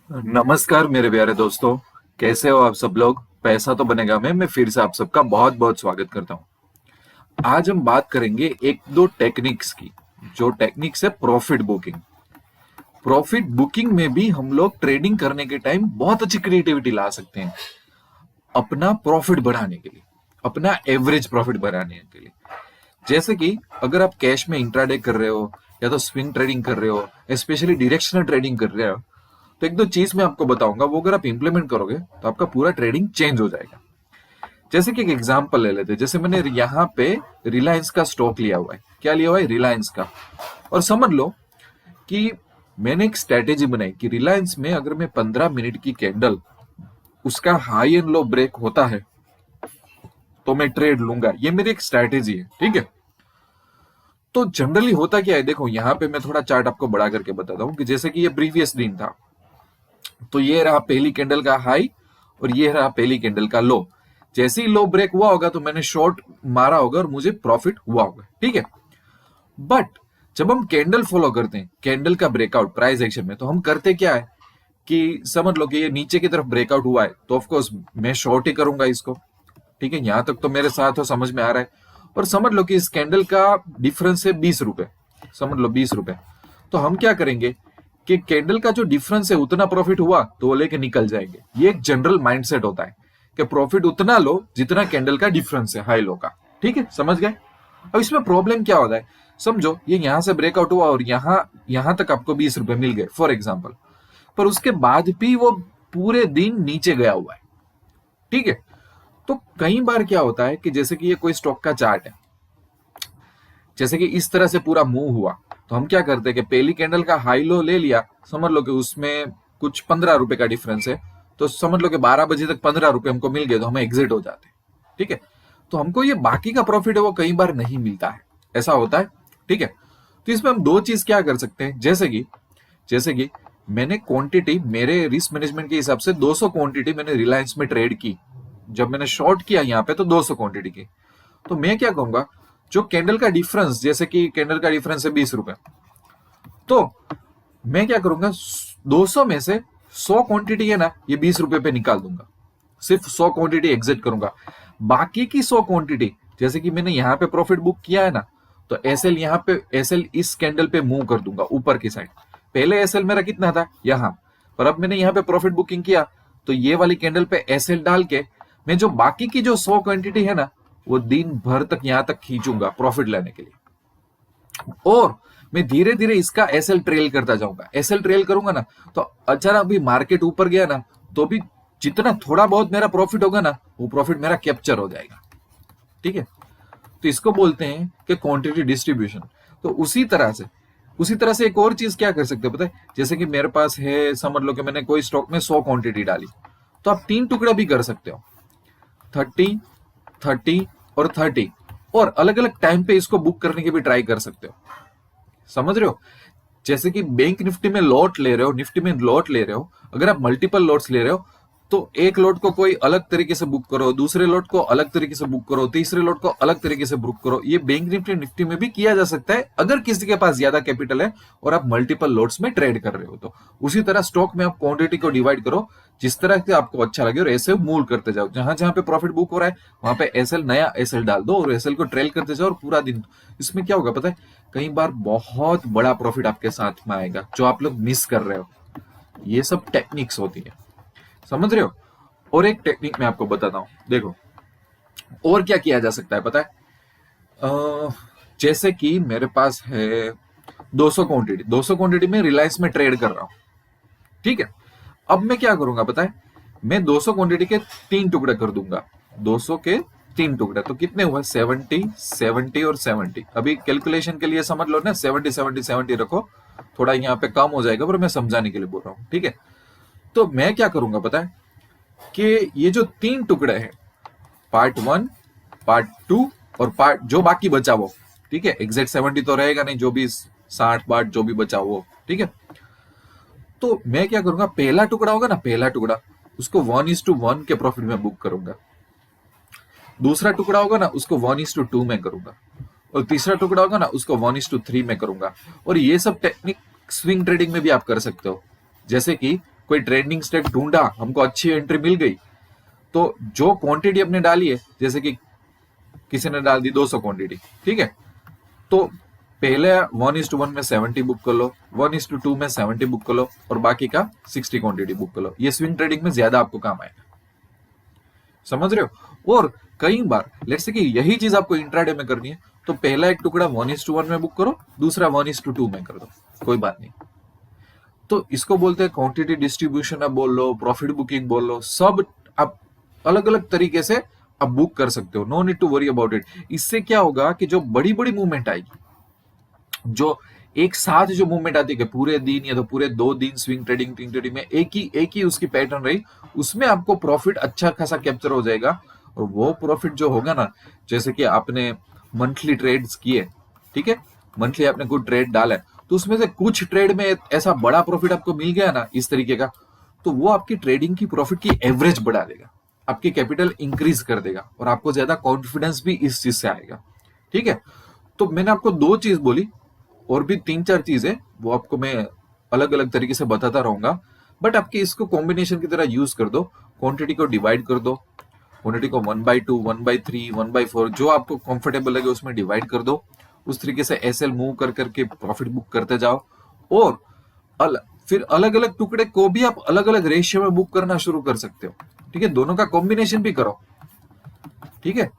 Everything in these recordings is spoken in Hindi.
नमस्कार मेरे प्यारे दोस्तों। कैसे हो आप सब लोग? पैसा तो बनेगा मैं फिर से आप सबका बहुत बहुत स्वागत करता हूँ। आज हम बात करेंगे एक दो टेक्निक्स की। जो टेक्निक्स है प्रॉफिट बुकिंग। प्रॉफिट बुकिंग में भी हम लोग ट्रेडिंग करने के टाइम बहुत अच्छी क्रिएटिविटी ला सकते हैं अपना प्रॉफिट बढ़ाने के लिए, अपना एवरेज प्रॉफिट बढ़ाने के लिए। जैसे कि अगर आप कैश में इंट्राडे कर रहे हो या तो स्विंग ट्रेडिंग कर रहे हो, स्पेशली डायरेक्शनल ट्रेडिंग कर रहे हो, तो एक दो चीज मैं आपको बताऊंगा, वो अगर आप इंप्लीमेंट करोगे तो आपका पूरा ट्रेडिंग चेंज हो जाएगा। जैसे कि एक एग्जांपल ले लेते हैं। जैसे मैंने यहाँ पे रिलायंस का स्टॉक लिया हुआ है। क्या लिया हुआ है? रिलायंस का। और समझ लो कि मैंने एक स्ट्रेटेजी बनाई कि रिलायंस में अगर मैं 15 मिनट की कैंडल उसका हाई एंड लो ब्रेक होता है तो मैं ट्रेड लूंगा। ये मेरी एक स्ट्रेटेजी है, ठीक है। तो जनरली होता क्या है, देखो यहाँ पे मैं थोड़ा चार्ट आपको बड़ा करके बताता हूँ कि जैसे कि ये प्रीवियस दिन था, तो ये रहा पहली कैंडल का हाई और ये रहा पहली कैंडल का लो। जैसे ही लो ब्रेक हुआ होगा तो मैंने शॉर्ट मारा होगा और मुझे प्रॉफिट हुआ होगा, ठीक है। बट जब हम कैंडल फॉलो करते हैं, कैंडल का ब्रेकआउट प्राइस एक्शन में, तो हम करते क्या है कि समझ लो कि ये नीचे की तरफ ब्रेकआउट हुआ है तो ऑफकोर्स मैं शॉर्ट ही करूंगा इसको, ठीक है। यहां तक तो मेरे साथ हो, समझ में आ रहा है। और समझ लो कि इस कैंडल का डिफरेंस है 20 रुपए, समझ लो 20 रुपए। तो हम क्या करेंगे कि कैंडल का जो डिफरेंस है उतना प्रॉफिट हुआ तो वो लेके निकल जाएंगे। ये एक जनरल माइंडसेट होता है कि प्रॉफिट उतना लो जितना कैंडल का डिफरेंस है हाई लो का, ठीक है, समझ गए। अब इसमें प्रॉब्लम क्या होता है, समझो ये यहां से ब्रेकआउट हुआ और यहां यहां तक आपको 20 रुपए मिल गए फॉर एग्जाम्पल, पर उसके बाद भी वो पूरे दिन नीचे गया हुआ है, ठीक है। तो कई बार क्या होता है कि जैसे कि ये कोई स्टॉक का चार्ट है, जैसे कि इस तरह से पूरा मूव हुआ, तो हम क्या करते हैं कि पहली कैंडल का हाई लो ले लिया, समझ लो कि उसमें कुछ 15 रुपए का डिफरेंस है, तो समझ लो कि 12 बजे तक 15 रुपए हमको मिल गए तो हम एग्जिट हो जाते हैं, ठीक है। तो हमको ये बाकी का प्रॉफिट है वो कई बार नहीं मिलता है, ऐसा होता है, ठीक है। तो इसमें हम दो चीज क्या कर सकते हैं, जैसे कि मैंने क्वांटिटी मेरे रिस्क मैनेजमेंट के हिसाब से 200 क्वांटिटी मैंने रिलायंस में ट्रेड की। जब मैंने शॉर्ट किया यहाँ पे तो 200 क्वांटिटी की। तो मैं क्या कहूंगा, जो कैंडल का डिफरेंस, जैसे कि कैंडल का डिफरेंस है 20 रुपए, तो मैं क्या करूंगा, 200 में से 100 क्वांटिटी है ना, ये 20 रुपए पे निकाल दूंगा। सिर्फ 100 क्वांटिटी एग्जिट करूंगा। बाकी की 100 क्वांटिटी, जैसे कि मैंने यहाँ पे प्रॉफिट बुक किया है ना, तो एसएल यहाँ पे, एसएल इस कैंडल पे मूव कर दूंगा ऊपर की साइड। पहले एसएल मेरा कितना था यहाँ, पर अब मैंने यहाँ पे प्रॉफिट बुकिंग किया, तो ये वाली कैंडल पे एसएल डाल के मैं जो बाकी की जो 100 क्वांटिटी है ना, वो दिन भर तक यहां तक खींचूंगा प्रॉफिट लेने के लिए। और मैं धीरे धीरे इसका एसएल ट्रेल करता जाऊंगा। एसएल ट्रेल करूंगा ना, तो अचानक भी मार्केट ऊपर गया ना, तो भी जितना थोड़ा बहुत मेरा प्रॉफिट होगा ना, वो प्रॉफिट मेरा कैप्चर हो जाएगा, ठीक है। तो इसको बोलते हैं कि क्वांटिटी डिस्ट्रीब्यूशन। तो उसी तरह से एक और चीज क्या कर सकते हो पता है, जैसे कि मेरे पास है, समझ लो कि मैंने कोई स्टॉक में 100 क्वांटिटी डाली, तो आप 3 टुकड़ा भी कर सकते हो, 30, 30 और 30, और अलग अलग टाइम पे इसको बुक करने की भी ट्राई कर सकते हो, समझ रहे हो। जैसे कि बैंक निफ्टी में लॉट ले रहे हो, निफ्टी में लॉट ले रहे हो, अगर आप मल्टीपल लॉट्स ले रहे हो, तो एक लॉट को कोई अलग तरीके से बुक करो, दूसरे लॉट को अलग तरीके से बुक करो, तीसरे लॉट को अलग तरीके से बुक करो। ये बैंक निफ्टी निफ्टी में भी किया जा सकता है अगर किसी के पास ज्यादा कैपिटल है और आप मल्टीपल लॉट्स में ट्रेड कर रहे हो। तो उसी तरह स्टॉक में आप क्वांटिटी को डिवाइड करो जिस तरह से आपको अच्छा लगे, और ऐसे मूव करते जाओ। जहां जहां पे प्रॉफिट बुक हो रहा है वहां पे एसएल, नया एसएल डाल दो और एसएल को ट्रेल करते जाओ, और पूरा दिन। इसमें क्या होगा पता है, कई बार बहुत बड़ा प्रॉफिट आपके साथ में आएगा जो आप लोग मिस कर रहे हो। ये सब टेक्निक्स होती है, समझ रहे हो। और एक टेक्निक मैं आपको बताता हूं, देखो और क्या किया जा सकता है पता है। जैसे कि मेरे पास है 200 क्वांटिटी में रिलायंस में ट्रेड कर रहा हूं, ठीक है। अब मैं क्या करूंगा पता है, मैं 200 क्वांटिटी के 3 टुकड़े कर दूंगा। 200 के 3 टुकड़े तो कितने हुए, 70, 70 और 70। अभी कैलकुलेशन के लिए समझ लो ना, 70 70 70 रखो, थोड़ा यहाँ पे कम हो जाएगा पर मैं समझाने के लिए बोल रहा हूँ, ठीक है। तो मैं क्या करूंगा पता है कि ये जो 3 टुकड़े हैं, पार्ट 1, पार्ट 2 और पार्ट जो बाकी बचा वो, ठीक है, एग्जैक्ट 70 तो रहेगा नहीं, जो भी 60 पार्ट जो भी बचा वो, ठीक है। तो मैं क्या करूंगा, पहला टुकड़ा होगा ना, पहला टुकड़ा उसको 1:1 के प्रॉफिट में बुक करूंगा। दूसरा टुकड़ा होगा ना, उसको 1:2 में करूंगा। और तीसरा टुकड़ा होगा ना, उसको 1:3 में करूंगा। और ये सब टेक्निक स्विंग ट्रेडिंग में भी आप कर सकते हो। जैसे कि कोई ट्रेंडिंग स्टेक ढूंढा, हमको अच्छी एंट्री मिल गई, तो जो क्वांटिटी अपने डाली है, जैसे कि किसी ने डाल दी 200 क्वांटिटी, ठीक है, तो पहले 1:1 में 70 बुक कर लो, 1:2 में 70 बुक कर लो और बाकी का 60 क्वांटिटी बुक कर लो। ये स्विंग ट्रेडिंग में ज्यादा आपको काम आएगा, समझ रहे हो। और कई बार लेट्स से कि यही चीज आपको इंट्राडे में करनी है, तो पहला एक टुकड़ा 1:1 में बुक करो, दूसरा 1:2 में कर दो, कोई बात नहीं। तो इसको बोलते हैं क्वांटिटी डिस्ट्रीब्यूशन, आप बोल लो, प्रॉफिट बुकिंग बोल लो, सब आप अलग अलग तरीके से आप बुक कर सकते हो। No need to worry about it. इससे क्या होगा कि जो बड़ी बड़ी मूवमेंट आएगी, जो एक साथ जो मूवमेंट आती है पूरे दिन या तो पूरे 2 दिन स्विंग ट्रेडिंग में एक ही उसकी पैटर्न रही, उसमें आपको प्रॉफिट अच्छा खासा कैप्चर हो जाएगा। और वो प्रॉफिट जो होगा ना, जैसे कि आपने मंथली ट्रेड्स किए, ठीक है, मंथली आपने कुछ ट्रेड डाला है, तो उसमें से कुछ ट्रेड में ऐसा बड़ा प्रॉफिट आपको मिल गया ना इस तरीके का, तो वो आपकी ट्रेडिंग की प्रॉफिट की एवरेज बढ़ा देगा, आपकी कैपिटल इंक्रीज कर देगा और आपको ज्यादा कॉन्फिडेंस भी इस चीज से आएगा, ठीक है। तो मैंने आपको 2 चीज बोली, और भी 3-4 चीज है, वो आपको मैं अलग अलग तरीके से बताता रहूंगा, बट आपके इसको कॉम्बिनेशन की तरह यूज कर दो। क्वांटिटी को डिवाइड कर दो, क्वांटिटी को 1/2, 1/3, 1/4, जो आपको कंफर्टेबल लगे उसमें डिवाइड कर दो। उस तरीके से एसएल मूव कर करके प्रॉफिट बुक करते जाओ। और फिर अलग अलग टुकड़े को भी आप अलग अलग रेशियो में बुक करना शुरू कर सकते हो, ठीक है, दोनों का कॉम्बिनेशन भी करो, ठीक है,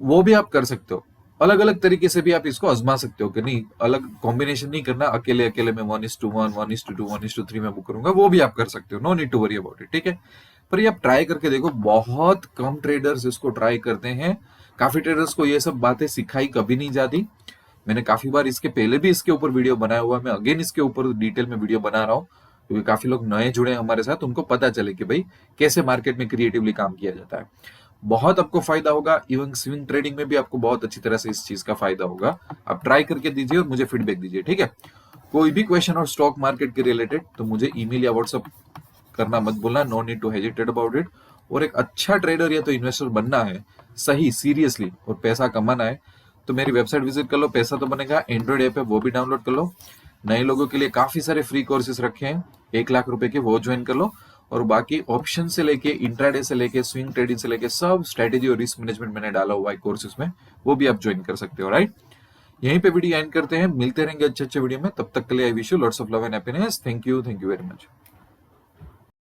वो भी आप कर सकते हो। अलग अलग तरीके से भी आप इसको आजमा सकते हो कि नहीं, अलग कॉम्बिनेशन नहीं करना, अकेले अकेले में 1:1, 1:2, 1:3 में बुक करूंगा, वो भी आप कर सकते हो। No need to worry about it, ठीक है। पर ये आप ट्राई करके देखो, बहुत कम ट्रेडर्स इसको ट्राई करते हैं। काफी ट्रेडर्स को ये सब बातें सिखाई कभी नहीं जाती। मैंने काफी बार इसके पहले भी इसके ऊपर वीडियो बनाया हुआ है, मैं अगेन इसके ऊपर डिटेल में वीडियो बना रहा हूँ, क्योंकि काफी लोग नए जुड़े हमारे साथ, उनको पता चले कि भाई कैसे मार्केट में क्रिएटिवली काम किया जाता है। बहुत आपको फायदा होगा, इवन स्विंग ट्रेडिंग में भी आपको बहुत अच्छी तरह से इस चीज का फायदा होगा। आप ट्राई करके दीजिए और मुझे फीडबैक दीजिए, ठीक है। कोई भी क्वेश्चन और स्टॉक मार्केट के रिलेटेड तो मुझे ईमेल या व्हाट्सएप करना मत भूलना, no need to hesitate about it. और एक अच्छा ट्रेडर या तो इन्वेस्टर बनना है सही, सीरियसली, और पैसा कमाना है, तो मेरी वेबसाइट विजिट कर लो, पैसा तो बनेगा, एंड्रॉइड ऐप है वो भी डाउनलोड कर लो। नए लोगों के लिए काफी सारे फ्री कोर्सेज रखे हैं, 1 लाख रुपए के, वो ज्वाइन कर लो। और बाकी ऑप्शन से लेके इंट्राडे से लेके स्विंग ट्रेडिंग से लेके सब स्ट्रेटेजी और रिस्क मैनेजमेंट मैंने डाला हुआ है कोर्सेज में, वो भी आप ज्वाइन कर सकते हो, राइट। यहीं पे वीडियो एंड करते हैं, मिलते रहेंगे अच्छे अच्छे वीडियो में, तब तक के लिए I wish you lots of love and happiness. Thank you very much.